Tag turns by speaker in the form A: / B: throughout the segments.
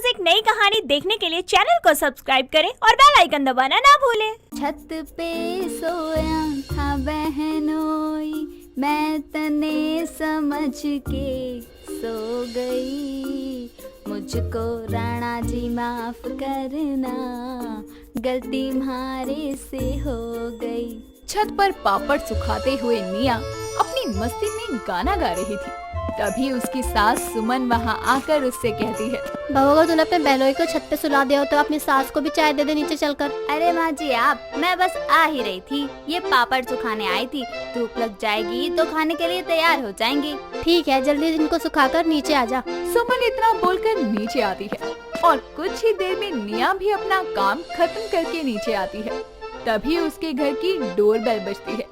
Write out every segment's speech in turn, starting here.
A: रोज एक नई कहानी देखने के लिए चैनल को सब्सक्राइब करें और बेल आइकन दबाना ना भूलें।
B: छत पे सोया था बहनोई, मैं तने समझ के सो गई। मुझको राणा जी माफ करना, गलती म्हारे से हो गई। छत पर पापड़ सुखाते हुए मिया अपनी मस्ती में गाना गा रही थी। तभी उसकी सास सुमन वहाँ आकर उससे कहती है,
C: बहू अगर तूने अपने बहनोई को छत पे सुला दिया हो तो अपनी सास को भी चाय दे दे नीचे चलकर।
B: अरे माँ जी आप, मैं बस आ ही रही थी, ये पापड़ सुखाने आई थी। धूप लग जाएगी तो खाने के लिए तैयार हो जाएंगे।
C: ठीक है, जल्दी इनको सुखाकर नीचे आ जा।
B: सुमन इतना बोलकर नीचे आती है और कुछ ही देर में निया भी अपना काम खत्म करके नीचे आती है। तभी उसके घर की डोरबेल बजती है,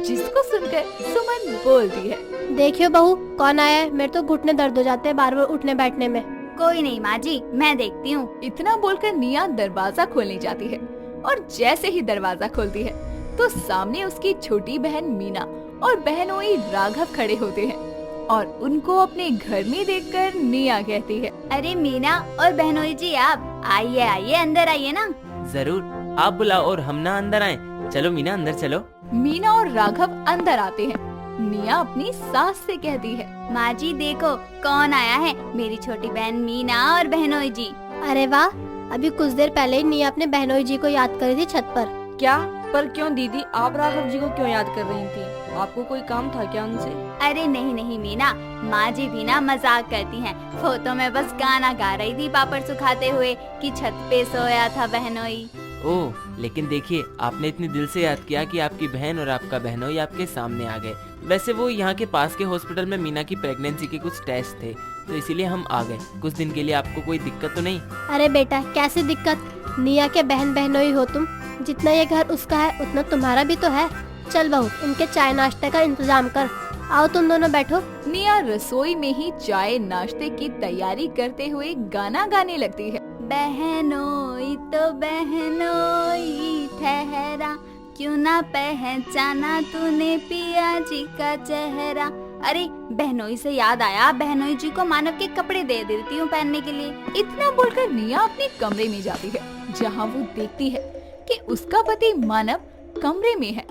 B: जिसको सुनकर सुमन बोलती है,
C: देखियो बहू कौन आया है, मेरे तो घुटने दर्द हो जाते हैं बार बार उठने बैठने में।
B: कोई नहीं माँ जी, मैं देखती हूँ। इतना बोलकर निया दरवाजा खोलने जाती है और जैसे ही दरवाजा खोलती है तो सामने उसकी छोटी बहन मीना और बहनोई राघव खड़े होते हैं और उनको अपने घर में देखकर निया कहती है, अरे मीना और बहनोई जी आप आइए आइए, अंदर आइए ना।
D: जरूर, आप बुलाओ और हम ना अंदर आए। चलो मीना अंदर चलो।
B: मीना और राघव अंदर आते हैं। निया अपनी सास से कहती है, माँ जी देखो कौन आया है, मेरी छोटी बहन मीना और बहनोई जी।
C: अरे वाह, अभी कुछ देर पहले ही निया अपने बहनोई जी को याद करी थी छत पर।
E: क्या? पर क्यों दीदी, आप राघव जी को क्यों याद कर रही थी? आपको कोई काम था क्या उनसे?
B: अरे नहीं नहीं मीना, माँ जी भी ना मजाक करती हैं। वो तो मैं बस गाना गा रही थी पापड़ सुखाते हुए कि छत पे सोया था बहनोई।
D: ओह, लेकिन देखिए आपने इतने दिल से याद किया कि आपकी बहन और आपका बहनोई आपके सामने आ गए। वैसे वो यहाँ के पास के हॉस्पिटल में मीना की प्रेगनेंसी के कुछ टेस्ट थे, तो इसीलिए हम आ गए। कुछ दिन के लिए आपको कोई दिक्कत तो नहीं?
C: अरे बेटा कैसी दिक्कत, निया के बहन बहनोई हो तुम, जितना ये घर उसका है उतना तुम्हारा भी तो है। चल बहू इनके चाय नाश्ते का इंतजाम कर, आओ तुम दोनों बैठो।
B: निया रसोई में ही चाय नाश्ते की तैयारी करते हुए गाना गाने लगती है। बहनोई तो बहनोई ठहरा, क्यों ना पहचाना तूने पिया जी का चेहरा। अरे बहनोई से याद आया, बहनोई जी को मानव के कपड़े दे देती हूँ पहनने के लिए। इतना बोलकर निया अपने कमरे में जाती है, जहाँ वो देखती है कि उसका पति मानव कमरे में है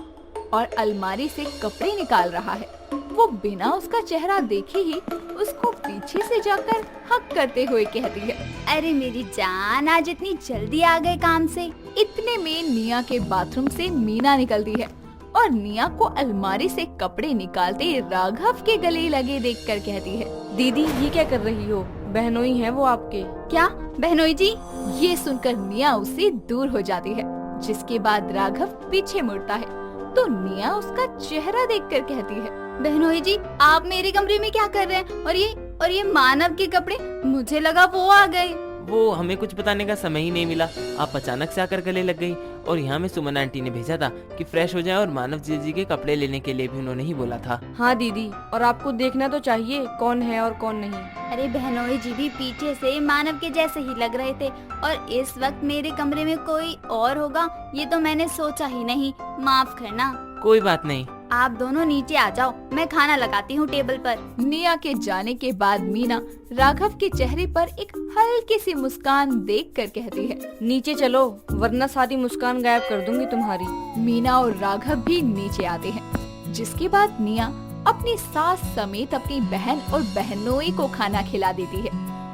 B: और अलमारी से कपड़े निकाल रहा है। वो बिना उसका चेहरा देखे ही उसको पीछे से जाकर हक करते हुए कहती है, अरे मेरी जान आज इतनी जल्दी आ गए काम से। इतने में निया के बाथरूम से मीना निकलती है और निया को अलमारी से कपड़े निकालते राघव के गले लगे देखकर कहती है,
E: दीदी ये क्या कर रही हो? बहनोई है वो आपके।
B: क्या बहनोई जी? ये सुनकर निया उससे दूर हो जाती है, जिसके बाद राघव पीछे मुड़ता है तो निया उसका चेहरा देखकर कहती है, बहनोई जी आप मेरे कमरे में क्या कर रहे हैं? और ये मानव के कपड़े, मुझे लगा वो आ गए।
D: वो हमें कुछ बताने का समय ही नहीं मिला, आप अचानक से आकर गले लग गई। और यहाँ में सुमन आंटी ने भेजा था कि फ्रेश हो जाए और मानव जी के कपड़े लेने के लिए भी उन्होंने ही बोला था।
E: हाँ दीदी, और आपको देखना तो चाहिए कौन है और कौन नहीं।
B: अरे बहनोई जी भी पीछे से मानव के जैसे ही लग रहे थे और इस वक्त मेरे कमरे में कोई और होगा ये तो मैंने सोचा ही नहीं, माफ करना।
D: कोई बात नहीं,
B: आप दोनों नीचे आ जाओ, मैं खाना लगाती हूँ टेबल पर। निया के जाने के बाद मीना राघव के चेहरे पर एक हल्की सी मुस्कान देखकर कहती है,
E: नीचे चलो वरना सारी मुस्कान गायब कर दूंगी तुम्हारी।
B: मीना और राघव भी नीचे आते हैं, जिसके बाद निया अपनी सास समेत अपनी बहन और बहनोई को खाना खिला देती है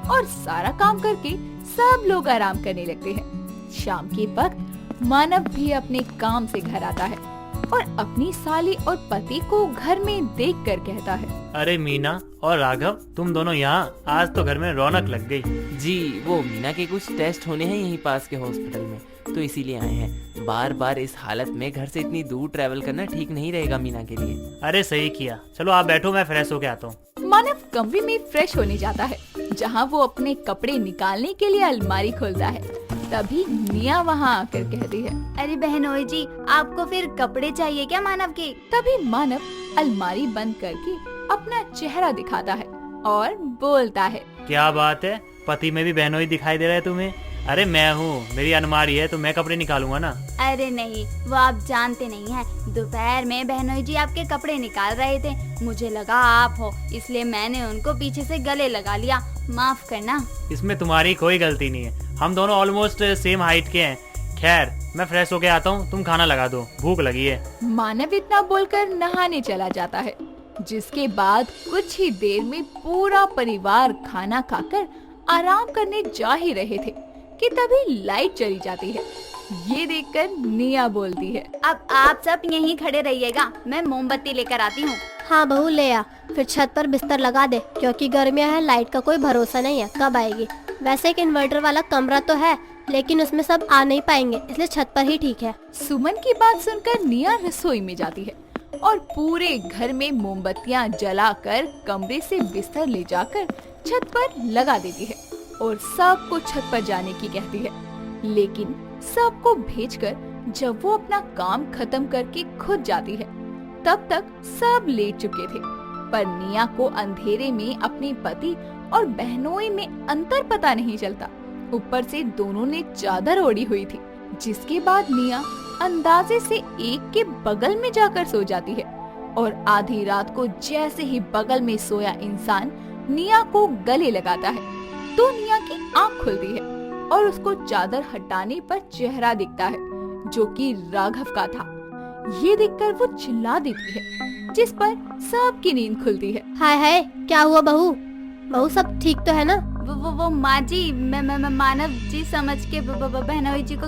B: और सारा काम करके सब लोग आराम करने लगते हैं। शाम के वक्त मानव भी अपने काम से घर आता है और अपनी साली और पति को घर में देखकर कहता है,
F: अरे मीना और राघव तुम दोनों यहाँ, आज तो घर में रौनक लग गई।
D: जी वो मीना के कुछ टेस्ट होने हैं यहीं पास के हॉस्पिटल में, तो इसीलिए आए हैं। बार बार इस हालत में घर से इतनी दूर ट्रैवल करना ठीक नहीं रहेगा मीना के लिए।
F: अरे सही किया, चलो आप बैठो मैं फ्रेश होके आता हूँ।
B: मानव कमरे में फ्रेश होने जाता है, जहाँ वो अपने कपड़े निकालने के लिए अलमारी खोलता है। तभी निया वहाँ आकर कहती है, अरे बहनोई जी आपको फिर कपड़े चाहिए क्या मानव के? तभी मानव अलमारी बंद करके अपना चेहरा दिखाता है और बोलता है,
F: क्या बात है, पति में भी बहनोई दिखाई दे रहा है तुम्हें? अरे मैं हूँ, मेरी अलमारी है तो मैं कपड़े निकालूंगा ना।
B: अरे नहीं, वो आप जानते नहीं हैं, दोपहर में बहनोई जी आपके कपड़े निकाल रहे थे, मुझे लगा आप हो, इसलिए मैंने उनको पीछे से गले लगा लिया माफ करना।
F: इसमें तुम्हारी कोई गलती नहीं है, हम दोनों ऑलमोस्ट सेम हाइट के हैं। खैर मैं फ्रेश होके आता हूँ, तुम खाना लगा दो, भूख लगी है।
B: मानव इतना बोलकर नहाने चला जाता है, जिसके बाद कुछ ही देर में पूरा परिवार खाना खाकर आराम करने जा ही रहे थे कि तभी लाइट चली जाती है। ये देखकर निया बोलती है,
G: अब आप सब यहीं खड़े रहिएगा, मैं मोमबत्ती लेकर आती हूँ।
C: हाँ बहू ले आ, फिर छत पर बिस्तर लगा दे, क्योंकि गर्मियाँ है, लाइट का कोई भरोसा नहीं है कब आएगी। वैसे एक इन्वर्टर वाला कमरा तो है, लेकिन उसमें सब आ नहीं पाएंगे, इसलिए छत पर ही ठीक है।
B: सुमन की बात सुनकर निया रसोई में जाती है और पूरे घर में मोमबत्तियां जलाकर कमरे से बिस्तर ले जाकर छत पर लगा देती है और सबको छत पर जाने की कहती है। लेकिन सबको भेजकर जब वो अपना काम खत्म करके खुद जाती है, तब तक सब लेट चुके थे। पर निया को अंधेरे में अपने पति और बहनोई में अंतर पता नहीं चलता। ऊपर से दोनों ने चादर ओढ़ी हुई थी, जिसके बाद निया अंदाजे से एक के बगल में जाकर सो जाती है और आधी रात को जैसे ही बगल में सोया इंसान निया को गले लगाता है, तो निया की आंख खुलती है और उसको चादर हटाने पर चेहरा दिखता है, जो कि राघव का था। ये देखकर वो चिल्ला देती है, जिस पर सबकी नींद खुलती है।
C: हाय हाय, क्या हुआ बहू? बहू सब ठीक तो है ना?
G: वो माँ जी, मैं मानव जी समझ के बहनोई जी को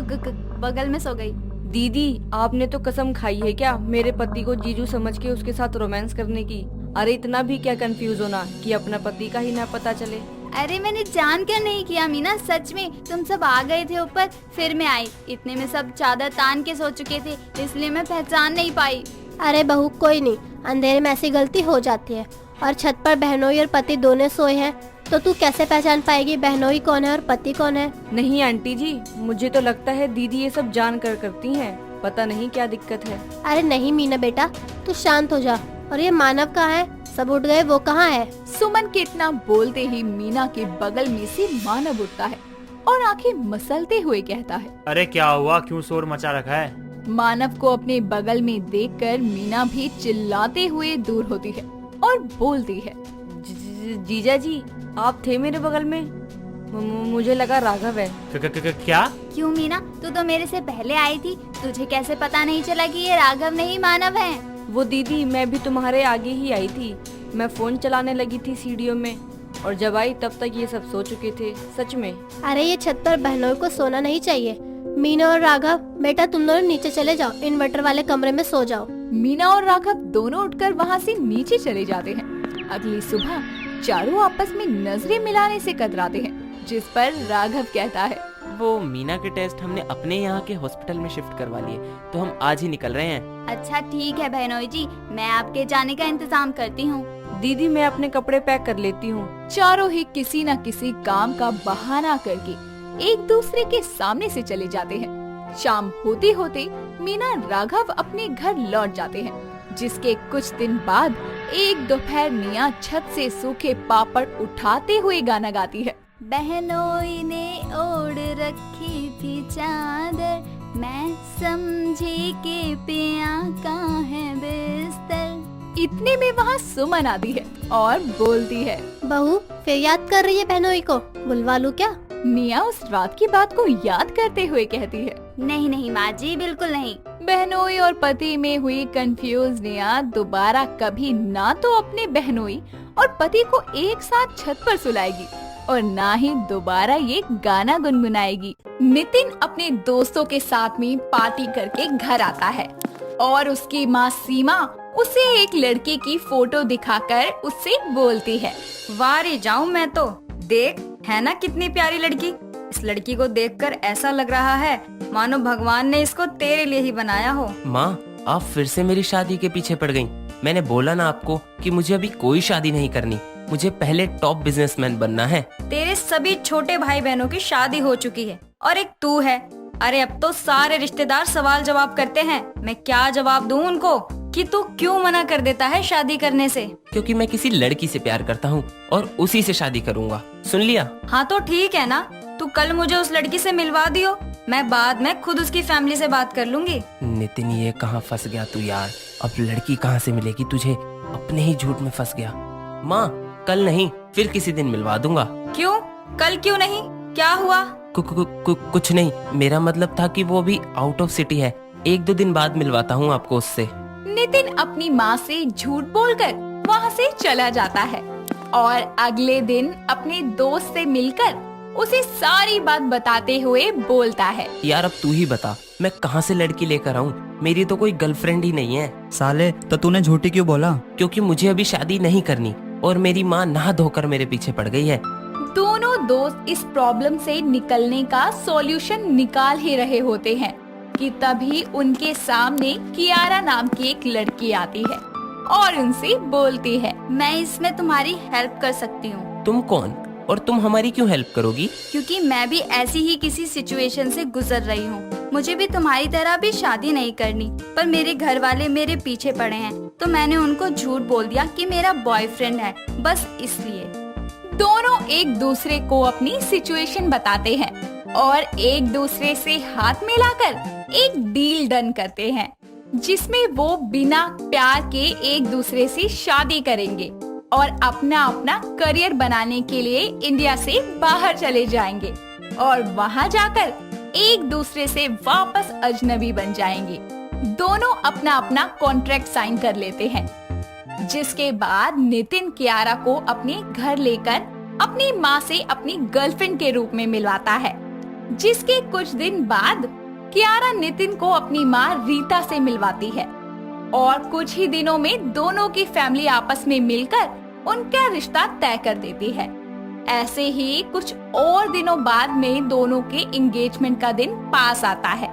G: बगल में सो गई।
E: दीदी आपने तो कसम खाई है क्या मेरे पति को जीजू समझ के उसके साथ रोमांस करने की? अरे इतना भी क्या कंफ्यूज होना कि अपना पति का ही ना पता चले।
G: अरे मैंने जान कर नहीं किया मीना, सच में तुम सब आ गए थे ऊपर, फिर मैं आई, इतने में सब चादर तान के सो चुके थे, इसलिए मैं पहचान नहीं पाई।
C: अरे बहू कोई नहीं, अंधेरे में ऐसी गलती हो जाती है। और छत पर बहनोई और पति दोनों सोए हैं, तो तू कैसे पहचान पाएगी बहनोई कौन है और पति कौन है?
E: नहीं आंटी जी, मुझे तो लगता है दीदी ये सब जान कर करती हैं, पता नहीं क्या दिक्कत है।
C: अरे नहीं मीना बेटा, तू शांत हो जा। और ये मानव कहाँ है? सब उठ गए, वो कहाँ है?
B: सुमन के इतना बोलते ही मीना के बगल में से मानव उठता है और आंखें मसलते हुए कहता है,
F: अरे क्या हुआ, क्यों शोर मचा रखा है?
B: मानव को अपने बगल में देखकर मीना भी चिल्लाते हुए दूर होती है और बोलती है,
E: जीजा जी आप थे मेरे बगल में, मुझे लगा राघव है।
F: क्या?
G: क्यों मीना, तू तो मेरे से पहले आई थी, तुझे कैसे पता नहीं चला कि ये राघव नहीं मानव है?
E: वो दीदी मैं भी तुम्हारे आगे ही आई थी, मैं फोन चलाने लगी थी सीढ़ियों में, और जब आई तब तक ये सब सो चुके थे, सच में।
C: अरे ये छत पर बहनों को सोना नहीं चाहिए। मीना और राघव बेटा तुम दोनों नीचे चले जाओ, इन्वर्टर वाले कमरे में सो जाओ।
B: मीना और राघव दोनों उठकर वहाँ से नीचे चले जाते हैं। अगली सुबह चारों आपस में नजरें मिलाने से कतराते हैं, जिस पर राघव कहता है,
D: वो मीना के टेस्ट हमने अपने यहाँ के हॉस्पिटल में शिफ्ट करवा लिए, तो हम आज ही निकल रहे हैं।
G: अच्छा ठीक है बहनोई जी, मैं आपके जाने का इंतजाम करती हूँ।
E: दीदी मैं अपने कपड़े पैक कर लेती हूँ।
B: चारों ही किसी न किसी काम का बहाना करके एक दूसरे के सामने से चले जाते हैं। शाम होते होते मीना राघव अपने घर लौट जाते हैं, जिसके कुछ दिन बाद एक दोपहर निया छत से सूखे पापड़ उठाते हुए गाना गाती है।
G: बहनोई ने ओढ़ रखी थी चादर, मैं समझी के पिया का है बिस्तर।
B: इतने में वहाँ सुमन आती है और बोलती है,
C: बहू फिर याद कर रही है बहनोई को, बुलवा लूं क्या?
B: निया उस रात की बात को याद करते हुए कहती है,
G: नहीं नहीं माँ जी, बिल्कुल नहीं।
B: बहनोई और पति में हुई कंफ्यूज निया दोबारा कभी ना तो अपने बहनोई और पति को एक साथ छत पर सुलाएगी और ना ही दोबारा ये गाना गुनगुनाएगी। नितिन अपने दोस्तों के साथ में पार्टी करके घर आता है और उसकी माँ सीमा उसे एक लड़के की फोटो दिखाकर उससे बोलती है,
H: वाह रे जाऊं मैं तो, देख है ना कितनी प्यारी लड़की। इस लड़की को देखकर ऐसा लग रहा है मानो भगवान ने इसको तेरे लिए ही बनाया हो।
D: माँ आप फिर से मेरी शादी के पीछे पड़ गईं। मैंने बोला ना आपको कि मुझे अभी कोई शादी नहीं करनी, मुझे पहले टॉप बिजनेसमैन बनना है।
H: तेरे सभी छोटे भाई बहनों की शादी हो चुकी है और एक तू है। अरे अब तो सारे रिश्तेदार सवाल जवाब करते हैं, मैं क्या जवाब दूं उनको कि तू क्यों मना कर देता है शादी करने से?
D: क्योंकि मैं किसी लड़की से प्यार करता हूँ और उसी से शादी करूँगा, सुन लिया?
H: हाँ तो ठीक है ना, तू कल मुझे उस लड़की से मिलवा दियो, मैं बाद में खुद उसकी फैमिली से बात कर लूंगी।
D: नितिन ये कहाँ फंस गया तू यार, अब लड़की कहाँ से मिलेगी तुझे, अपने ही झूठ में फंस गया। माँ कल नहीं फिर किसी दिन मिलवा दूंगा।
H: क्यों? कल क्यों नहीं? क्या हुआ?
D: कुछ नहीं, मेरा मतलब था कि वो अभी आउट ऑफ सिटी है, 1-2 दिन बाद मिलवाता हूँ आपको उससे।
B: नितिन अपनी माँ से झूठ बोलकर वहाँ से चला जाता है और अगले दिन अपने दोस्त से मिलकर उसे सारी बात बताते हुए बोलता है,
D: यार अब तू ही बता, मैं कहाँ से लड़की लेकर आऊँ? मेरी तो कोई गर्लफ्रेंड ही नहीं है।
I: साले तो तूने झूठी क्यों बोला?
D: क्योंकि मुझे अभी शादी नहीं करनी और मेरी माँ नहा धोकर मेरे पीछे पड़ गई है।
B: दोनों दोस्त इस प्रॉब्लम से निकलने का सॉल्यूशन निकाल ही रहे होते हैं कि तभी उनके सामने कियारा नाम की एक लड़की आती है और उनसे बोलती है,
G: मैं इसमें तुम्हारी हेल्प कर सकती हूँ।
D: तुम कौन और तुम हमारी क्यों हेल्प करोगी?
G: क्योंकि मैं भी ऐसी ही किसी सिचुएशन से गुजर रही हूँ। मुझे भी तुम्हारी तरह भी शादी नहीं करनी, पर मेरे घर वाले मेरे पीछे पड़े हैं, तो मैंने उनको झूठ बोल दिया कि मेरा बॉयफ्रेंड है, बस इसलिए।
B: दोनों एक दूसरे को अपनी सिचुएशन बताते हैं और एक दूसरे से हाथ मिलाकर एक डील डन करते हैं, जिसमें वो बिना प्यार के एक दूसरे से शादी करेंगे और अपना अपना करियर बनाने के लिए इंडिया से बाहर चले जाएंगे और वहाँ जाकर एक दूसरे से वापस अजनबी बन जाएंगे। दोनों अपना अपना कॉन्ट्रैक्ट साइन कर लेते हैं, जिसके बाद नितिन कियारा को अपने घर लेकर अपनी माँ से अपनी गर्लफ्रेंड के रूप में मिलवाता है। जिसके कुछ दिन बाद कियारा नितिन को अपनी माँ रीता से मिलवाती है और कुछ ही दिनों में दोनों की फैमिली आपस में मिलकर उनका रिश्ता तय कर देती है। ऐसे ही कुछ और दिनों बाद में दोनों के एंगेजमेंट का दिन पास आता है,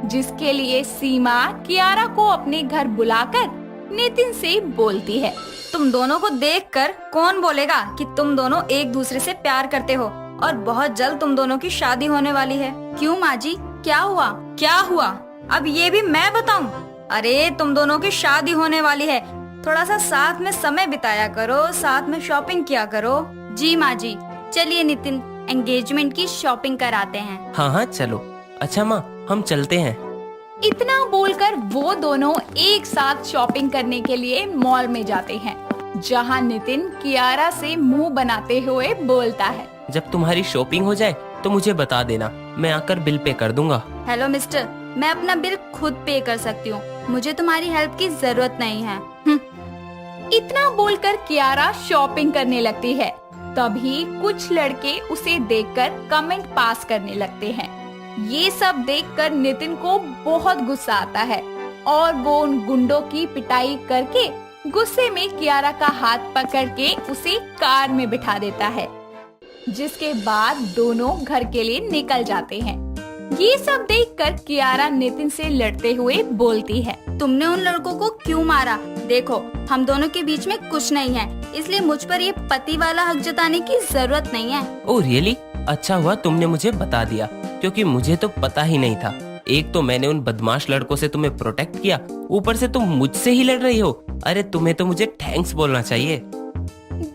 B: जिसके लिए सीमा कियारा को अपने घर बुलाकर नितिन से बोलती है,
H: तुम दोनों को देखकर कौन बोलेगा कि तुम दोनों एक दूसरे से प्यार करते हो और बहुत जल्द तुम दोनों की शादी होने वाली है।
G: क्यों माँ जी, क्या हुआ?
H: क्या हुआ? अब ये भी मैं बताऊं? अरे तुम दोनों की शादी होने वाली है, थोड़ा सा साथ में समय बिताया करो, साथ में शॉपिंग किया करो।
G: जी माँ जी, चलिए नितिन, एंगेजमेंट की शॉपिंग कराते हैं।
D: हाँ चलो। अच्छा माँ, हम चलते हैं।
B: इतना बोलकर वो दोनों एक साथ शॉपिंग करने के लिए मॉल में जाते हैं, जहां नितिन कियारा से मुंह बनाते हुए बोलता है,
D: जब तुम्हारी शॉपिंग हो जाए तो मुझे बता देना, मैं आकर बिल पे कर दूंगा।
G: हेलो मिस्टर, मैं अपना बिल खुद पे कर सकती हूँ, मुझे तुम्हारी हेल्प की जरूरत नहीं है।
B: इतना बोलकर कियारा शॉपिंग करने लगती है। तभी कुछ लड़के उसे देखकर कमेंट पास करने लगते हैं। ये सब देखकर नितिन को बहुत गुस्सा आता है और वो उन गुंडों की पिटाई करके गुस्से में कियारा का हाथ पकड़ के उसे कार में बिठा देता है, जिसके बाद दोनों घर के लिए निकल जाते हैं। ये सब देखकर कियारा नितिन से लड़ते हुए बोलती है,
G: तुमने उन लड़कों को क्यों मारा? देखो, हम दोनों के बीच में कुछ नहीं है, इसलिए मुझ पर ये पति वाला हक जताने की जरूरत नहीं है।
D: Oh really? अच्छा हुआ तुमने मुझे बता दिया, क्योंकि मुझे तो पता ही नहीं था। एक तो मैंने उन बदमाश लड़कों से तुम्हें प्रोटेक्ट किया, ऊपर से तुम मुझसे ही लड़ रही हो। अरे तुम्हें तो मुझे थैंक्स बोलना चाहिए।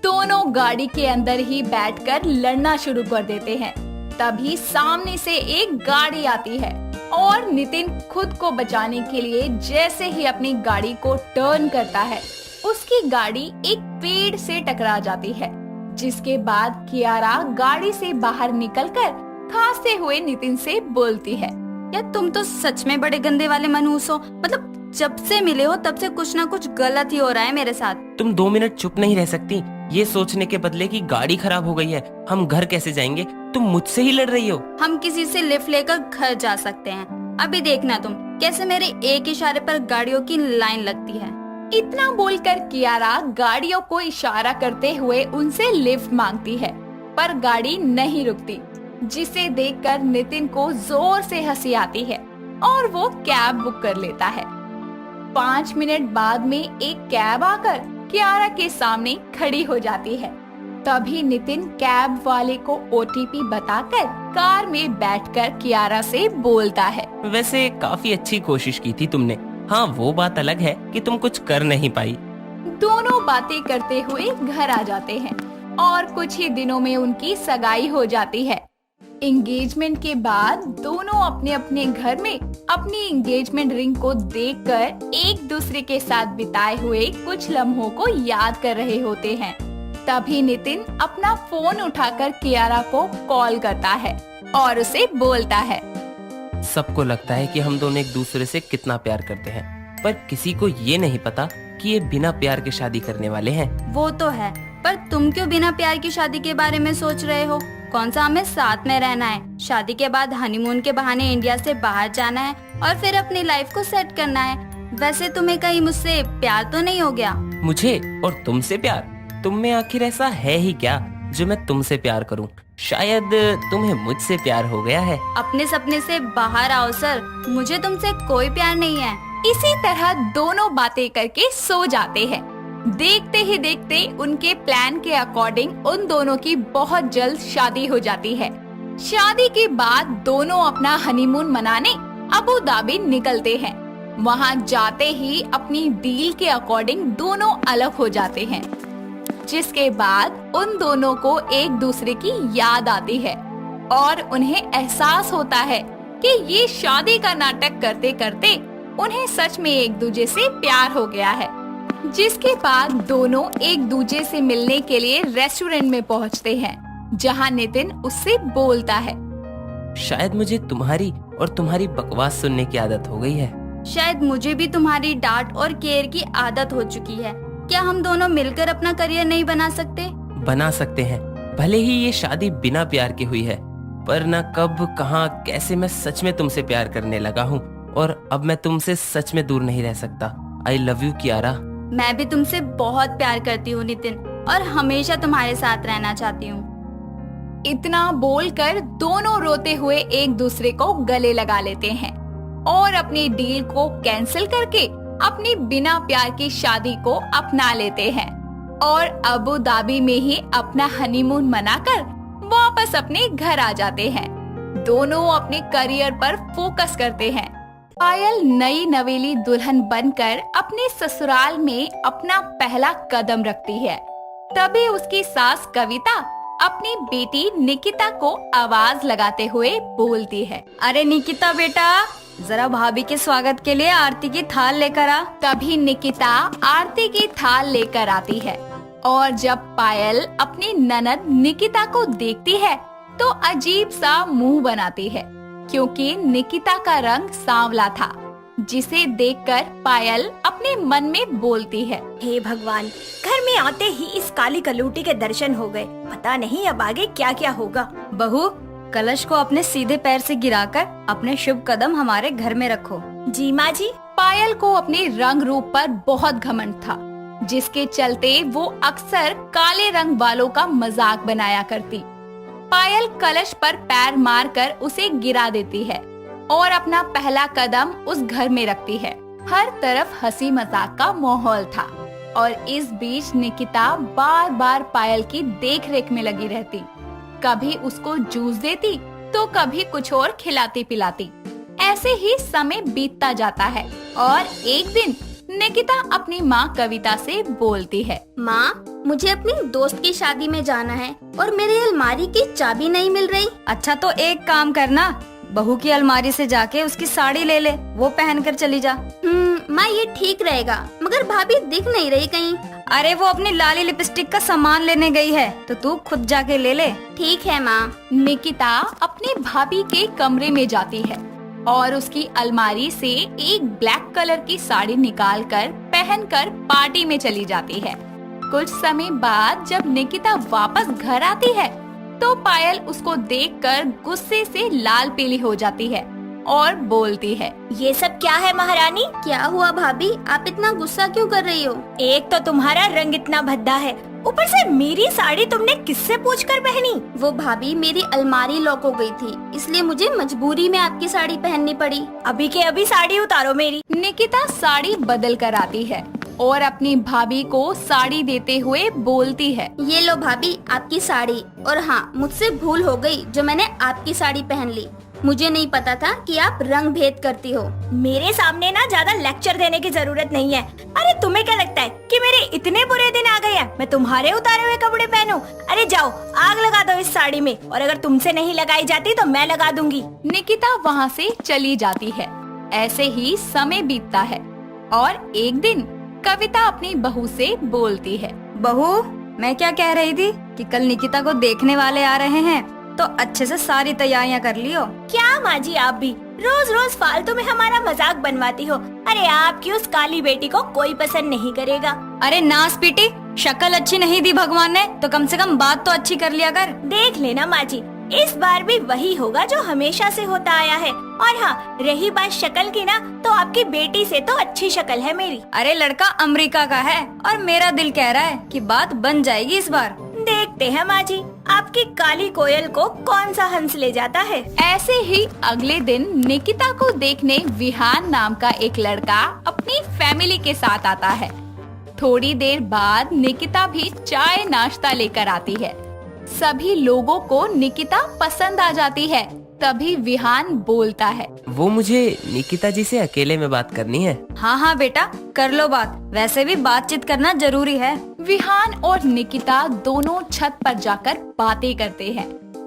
B: दोनों गाड़ी के अंदर ही बैठकर लड़ना शुरू कर देते हैं। तभी सामने से एक गाड़ी आती है और नितिन खुद को बचाने के लिए जैसे ही अपनी गाड़ी को टर्न करता है, उसकी गाड़ी एक पेड़ से टकरा जाती है। जिसके बाद कियारा गाड़ी से बाहर निकलकर खांसते हुए नितिन से बोलती है,
G: यार तुम तो सच में बड़े गंदे वाले मनहूस हो, मतलब जब से मिले हो तब से कुछ ना कुछ गलत ही हो रहा है मेरे साथ।
D: तुम 2 मिनट चुप नहीं रह सकती? ये सोचने के बदले कि गाड़ी खराब हो गई है, हम घर कैसे जाएंगे, तुम मुझसे ही लड़ रही हो।
G: हम किसी से लिफ्ट लेकर घर जा सकते हैं। अभी देखना तुम कैसे मेरे एक इशारे पर गाड़ियों की लाइन लगती है।
B: इतना बोलकर कियारा गाड़ियों को इशारा करते हुए उनसे लिफ्ट मांगती है, पर गाड़ी नहीं रुकती, जिसे देखकर नितिन को जोर से हंसी आती है और वो कैब बुक कर लेता है। 5 मिनट बाद में एक कैब आकर कियारा के सामने खड़ी हो जाती है। तभी नितिन कैब वाले को OTP बताकर कार में बैठकर कियारा से बोलता है,
D: वैसे काफी अच्छी कोशिश की थी तुमने। हाँ वो बात अलग है कि तुम कुछ कर नहीं पाई।
B: दोनों बातें करते हुए घर आ जाते हैं और कुछ ही दिनों में उनकी सगाई हो जाती है। एंगेजमेंट के बाद दोनों अपने अपने घर में अपनी एंगेजमेंट रिंग को देखकर एक दूसरे के साथ बिताए हुए कुछ लम्हों को याद कर रहे होते हैं। तभी नितिन अपना फोन उठाकर कियारा को कॉल करता है और उसे बोलता है।
D: सबको लगता है कि हम दोनों एक दूसरे से कितना प्यार करते हैं, पर किसी को ये नहीं पता कि ये बिना प्यार के शादी करने वाले हैं।
G: वो तो है, पर तुम क्यों बिना प्यार की शादी के बारे में सोच रहे हो? कौन सा हमें साथ में रहना है? शादी के बाद हनीमून के बहाने इंडिया से बाहर जाना है और फिर अपनी लाइफ को सेट करना है। वैसे तुम्हें कहीं मुझसे प्यार तो नहीं हो गया?
D: मुझे और तुमसे प्यार? तुम में आखिर ऐसा है ही क्या जो मैं तुमसे प्यार करूं? शायद तुम्हें मुझसे प्यार हो गया है।
G: अपने सपने से बाहर आओ सर, मुझे तुमसे कोई प्यार नहीं है।
B: इसी तरह दोनों बातें करके सो जाते हैं। देखते ही देखते उनके प्लान के अकॉर्डिंग उन दोनों की बहुत जल्द शादी हो जाती है। शादी के बाद दोनों अपना हनीमून मनाने अबू धाबी निकलते हैं। वहाँ जाते ही अपनी डील के अकॉर्डिंग दोनों अलग हो जाते हैं, जिसके बाद उन दोनों को एक दूसरे की याद आती है और उन्हें एहसास होता है कि ये शादी का नाटक करते करते उन्हें सच में एक दूसरे से प्यार हो गया है। जिसके बाद दोनों एक दूसरे से मिलने के लिए रेस्टोरेंट में पहुंचते हैं, जहां नितिन उससे बोलता है,
D: शायद मुझे तुम्हारी और तुम्हारी बकवास सुनने की आदत हो गई है।
G: शायद मुझे भी तुम्हारी डांट और केयर की आदत हो चुकी है। क्या हम दोनों मिलकर अपना करियर नहीं बना सकते?
D: बना सकते हैं, भले ही ये शादी बिना प्यार की हुई है, पर न कब कहां कैसे मैं सच में तुमसे प्यार करने लगा हूँ और अब मैं तुमसे सच में दूर नहीं रह सकता। I love you Kiara.
G: मैं भी तुमसे बहुत प्यार करती हूँ नितिन, और हमेशा तुम्हारे साथ रहना चाहती हूँ।
B: इतना बोलकर दोनों रोते हुए एक दूसरे को गले लगा लेते हैं और अपनी डील को कैंसिल करके अपनी बिना प्यार की शादी को अपना लेते हैं और अबू धाबी में ही अपना हनीमून मनाकर वापस अपने घर आ जाते हैं। दोनों अपने करियर पर फोकस करते हैं। पायल नई नवेली दुल्हन बनकर अपने ससुराल में अपना पहला कदम रखती है। तभी उसकी सास कविता अपनी बेटी निकिता को आवाज लगाते हुए बोलती है,
H: अरे निकिता बेटा, जरा भाभी के स्वागत के लिए आरती की थाल लेकर आ।
B: तभी निकिता आरती की थाल लेकर आती है और जब पायल अपनी ननद निकिता को देखती है तो अजीब सा मुंह बनाती है, क्योंकि निकिता का रंग सांवला था, जिसे देखकर पायल अपने मन में बोलती है,
A: हे भगवान, घर में आते ही इस काली कलूटी के दर्शन हो गए। पता नहीं अब आगे क्या क्या होगा।
H: बहू, कलश को अपने सीधे पैर से गिराकर अपने शुभ कदम हमारे घर में रखो।
A: जी माँ जी।
B: पायल को अपने रंग रूप पर बहुत घमंड था, जिसके चलते वो अक्सर काले रंग वालों का मजाक बनाया करती। पायल कलश पर पैर मारकर उसे गिरा देती है और अपना पहला कदम उस घर में रखती है। हर तरफ हंसी मजाक का माहौल था और इस बीच निकिता बार बार पायल की देखरेख में लगी रहती। कभी उसको जूस देती तो कभी कुछ और खिलाती पिलाती। ऐसे ही समय बीतता जाता है और एक दिन निकिता अपनी माँ कविता से बोलती है,
G: माँ, मुझे अपनी दोस्त की शादी में जाना है और मेरी अलमारी की चाबी नहीं मिल रही।
H: अच्छा तो एक काम करना, बहू की अलमारी से जाके उसकी साड़ी ले ले, वो पहन कर चली जा।
G: माँ ये ठीक रहेगा, मगर भाभी दिख नहीं रही कहीं।
H: अरे वो अपनी लाली लिपस्टिक का सामान लेने गई है, तो तू खुद जाके ले ले।
G: ठीक है माँ।
B: निकिता अपनी भाभी के कमरे में जाती है और उसकी अलमारी से एक ब्लैक कलर की साड़ी निकालकर पहनकर पार्टी में चली जाती है। कुछ समय बाद जब निकिता वापस घर आती है तो पायल उसको देखकर गुस्से से लाल पीली हो जाती है और बोलती है,
A: ये सब क्या है महारानी?
G: क्या हुआ भाभी, आप इतना गुस्सा क्यों कर रही हो?
A: एक तो तुम्हारा रंग इतना भद्दा है, ऊपर से मेरी साड़ी तुमने किससे पूछकर पहनी?
G: वो भाभी मेरी अलमारी लॉक हो गई थी, इसलिए मुझे मजबूरी में आपकी साड़ी पहननी पड़ी।
A: अभी के अभी साड़ी उतारो मेरी।
B: निकिता साड़ी बदल कर आती है और अपनी भाभी को साड़ी देते हुए बोलती है,
G: ये लो भाभी आपकी साड़ी। और हाँ, मुझसे भूल हो गई जो मैंने आपकी साड़ी पहन ली। मुझे नहीं पता था कि आप रंग भेद करती हो।
A: मेरे सामने ना ज्यादा लेक्चर देने की जरूरत नहीं है। अरे तुम्हें क्या लगता है कि मेरे इतने बुरे दिन आ गए हैं, मैं तुम्हारे उतारे हुए कपड़े पहनूं? अरे जाओ आग लगा दो इस साड़ी में, और अगर तुमसे नहीं लगाई जाती तो मैं लगा दूंगी।
B: निकिता वहाँ से चली जाती है। ऐसे ही समय बीतता है और एक दिन कविता अपनी बहू से बोलती है,
H: बहू, मैं क्या कह रही थी कि कल निकिता को देखने वाले आ रहे हैं, तो अच्छे से सारी तैयारियां कर लियो।
A: क्या माँ जी, आप भी रोज रोज फालतू में हमारा मजाक बनवाती हो। अरे आपकी उस काली बेटी को कोई पसंद नहीं करेगा।
H: अरे नास पीटी, शक्ल अच्छी नहीं दी भगवान ने तो कम से कम बात तो अच्छी कर लिया कर।
A: देख लेना माँ जी, इस बार भी वही होगा जो हमेशा से होता आया है। और हाँ, रही बात शक्ल की ना, तो आपकी बेटी से तो अच्छी शक्ल है मेरी।
H: अरे लड़का अमेरिका का है और मेरा दिल कह रहा है कि बात बन जाएगी इस बार।
A: देखते हैं माँ जी, आपकी काली कोयल को कौन सा हंस ले जाता है।
B: ऐसे ही अगले दिन निकिता को देखने विहान नाम का एक लड़का अपनी फैमिली के साथ आता है। थोड़ी देर बाद निकिता भी चाय नाश्ता लेकर आती है। सभी लोगों को निकिता पसंद आ जाती है। तभी विहान बोलता है,
D: वो मुझे निकिता जी से अकेले में बात करनी है।
H: हाँ हाँ बेटा, कर लो बात, वैसे भी बातचीत करना जरूरी है।
B: विहान और निकिता दोनों छत पर जाकर बातें करते हैं।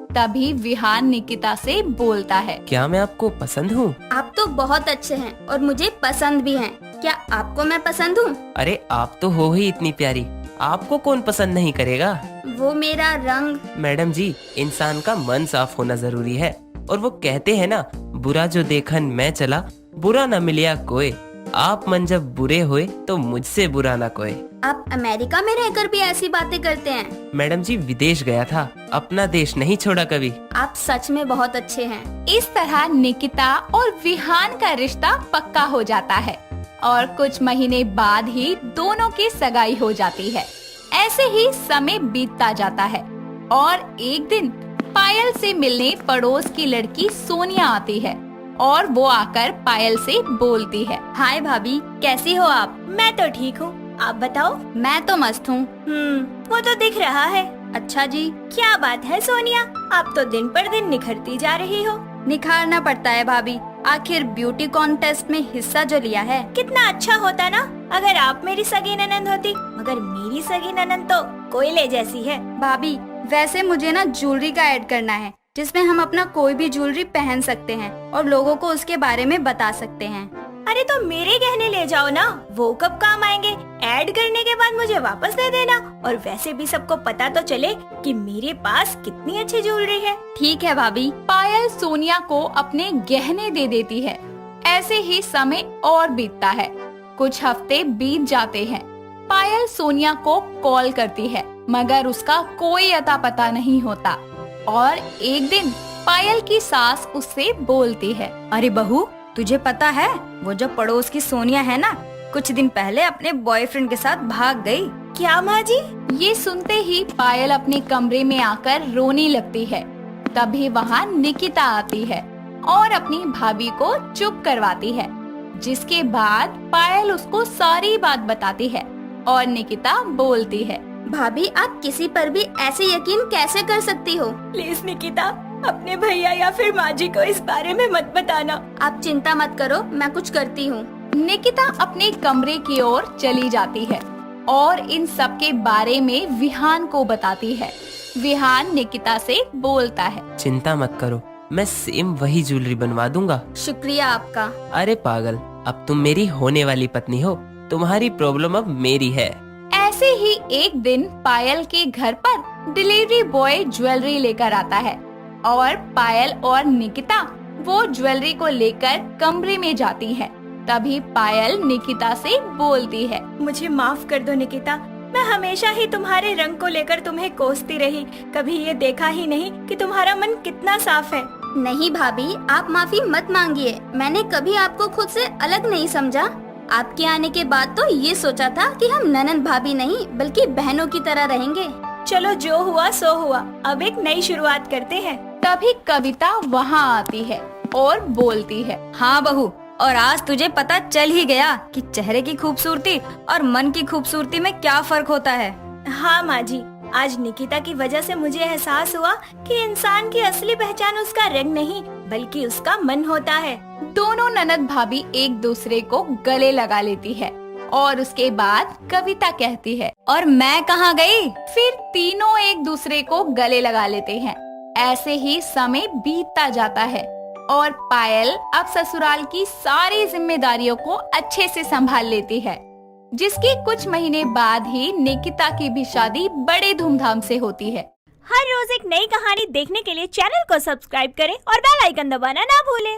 B: तभी विहान निकिता से बोलता है,
D: क्या मैं आपको पसंद हूँ?
C: आप तो बहुत अच्छे हैं और मुझे पसंद भी हैं। क्या आपको मैं पसंद हूँ?
D: अरे आप तो हो ही इतनी प्यारी, आपको कौन पसंद नहीं करेगा?
C: वो मेरा रंग।
D: मैडम जी, इंसान का मन साफ होना जरूरी है। और वो कहते हैं ना, बुरा जो देखन मैं चला, बुरा न मिलिया कोई। आप मन जब बुरे हुए तो मुझसे बुरा ना कोई।
C: आप अमेरिका में रहकर भी ऐसी बातें करते हैं?
D: मैडम जी, विदेश गया था, अपना देश नहीं छोड़ा कभी।
C: आप सच में बहुत अच्छे हैं।
B: इस तरह निकिता और विहान का रिश्ता पक्का हो जाता है और कुछ महीने बाद ही दोनों की सगाई हो जाती है। ऐसे ही समय बीतता जाता है और एक दिन पायल से मिलने पड़ोस की लड़की सोनिया आती है और वो आकर पायल से बोलती है,
C: हाय भाभी, कैसी हो आप?
A: मैं तो ठीक हूँ, आप बताओ।
C: मैं तो मस्त हूँ।
A: वो तो दिख रहा है।
C: अच्छा जी।
A: क्या बात है सोनिया, आप तो दिन पर दिन निखरती जा रही हो।
C: निखारना पड़ता है भाभी, आखिर ब्यूटी कॉन्टेस्ट में हिस्सा जो लिया है।
A: कितना अच्छा होता ना अगर आप मेरी सगी ननंद होती, मगर मेरी सगी ननंद तो कोयले जैसी है।
C: भाभी, वैसे मुझे ना ज्वेलरी का ऐड करना है, जिसमें हम अपना कोई भी ज्वेलरी पहन सकते हैं और लोगों को उसके बारे में बता सकते हैं।
A: अरे तो मेरे गहने ले जाओ ना, वो कब काम आएंगे? ऐड करने के बाद मुझे वापस दे देना। और वैसे भी सबको पता तो चले कि मेरे पास कितनी अच्छी ज्वेलरी है।
C: ठीक है भाभी।
B: पायल सोनिया को अपने गहने दे देती है। ऐसे ही समय और बीतता है। कुछ हफ्ते बीत जाते हैं। पायल सोनिया को कॉल करती है, मगर उसका कोई अता पता नहीं होता। और एक दिन पायल की सास उससे बोलती है,
H: अरे बहू, तुझे पता है वो जो पड़ोस की सोनिया है ना, कुछ दिन पहले अपने बॉयफ्रेंड के साथ भाग गई।
A: क्या माँ जी?
B: ये सुनते ही पायल अपने कमरे में आकर रोने लगती है। तभी वहाँ निकिता आती है और अपनी भाभी को चुप करवाती है, जिसके बाद पायल उसको सारी बात बताती है और निकिता बोलती है,
C: भाभी, आप किसी पर भी ऐसे यकीन कैसे कर सकती हो?
A: प्लीज निकिता, अपने भैया या फिर माँ जी को इस बारे में मत बताना।
C: आप चिंता मत करो, मैं कुछ करती हूँ।
B: निकिता अपने कमरे की ओर चली जाती है और इन सब के बारे में विहान को बताती है। विहान निकिता से बोलता है,
D: चिंता मत करो, मैं सेम वही ज्वेलरी बनवा दूंगा।
C: शुक्रिया आपका।
D: अरे पागल, अब तुम मेरी होने वाली पत्नी हो, तुम्हारी प्रॉब्लम अब मेरी है।
B: ऐसे ही एक दिन पायल के घर पर डिलीवरी बॉय ज्वेलरी लेकर आता है और पायल और निकिता वो ज्वेलरी को लेकर कमरे में जाती है। तभी पायल निकिता से बोलती है,
A: मुझे माफ कर दो निकिता, मैं हमेशा ही तुम्हारे रंग को लेकर तुम्हें कोसती रही, कभी ये देखा ही नहीं कि तुम्हारा मन कितना साफ है।
C: नहीं भाभी, आप माफी मत मांगिए, मैंने कभी आपको खुद से अलग नहीं समझा। आपके आने के बाद तो ये सोचा था कि हम ननंद भाभी नहीं बल्कि बहनों की तरह रहेंगे।
A: चलो जो हुआ सो हुआ, अब एक नई शुरुआत करते हैं।
B: तभी कविता वहाँ आती है और बोलती है,
H: हाँ बहू, और आज तुझे पता चल ही गया कि चेहरे की खूबसूरती और मन की खूबसूरती में क्या फर्क होता है।
A: हाँ माँ जी, आज निकिता की वजह से मुझे एहसास हुआ कि इंसान की असली पहचान उसका रंग नहीं बल्कि उसका मन होता है।
B: दोनों ननद भाभी एक दूसरे को गले लगा लेती है और उसके बाद कविता कहती है,
H: और मैं कहाँ गई?
B: फिर तीनों एक दूसरे को गले लगा लेते हैं। ऐसे ही समय बीतता जाता है और पायल अब ससुराल की सारी जिम्मेदारियों को अच्छे से संभाल लेती है। जिसकी कुछ महीने बाद ही निकिता की भी शादी बड़े धूमधाम से होती है।
A: हर रोज एक नई कहानी देखने के लिए चैनल को सब्सक्राइब करें और बेल आइकन दबाना ना भूलें।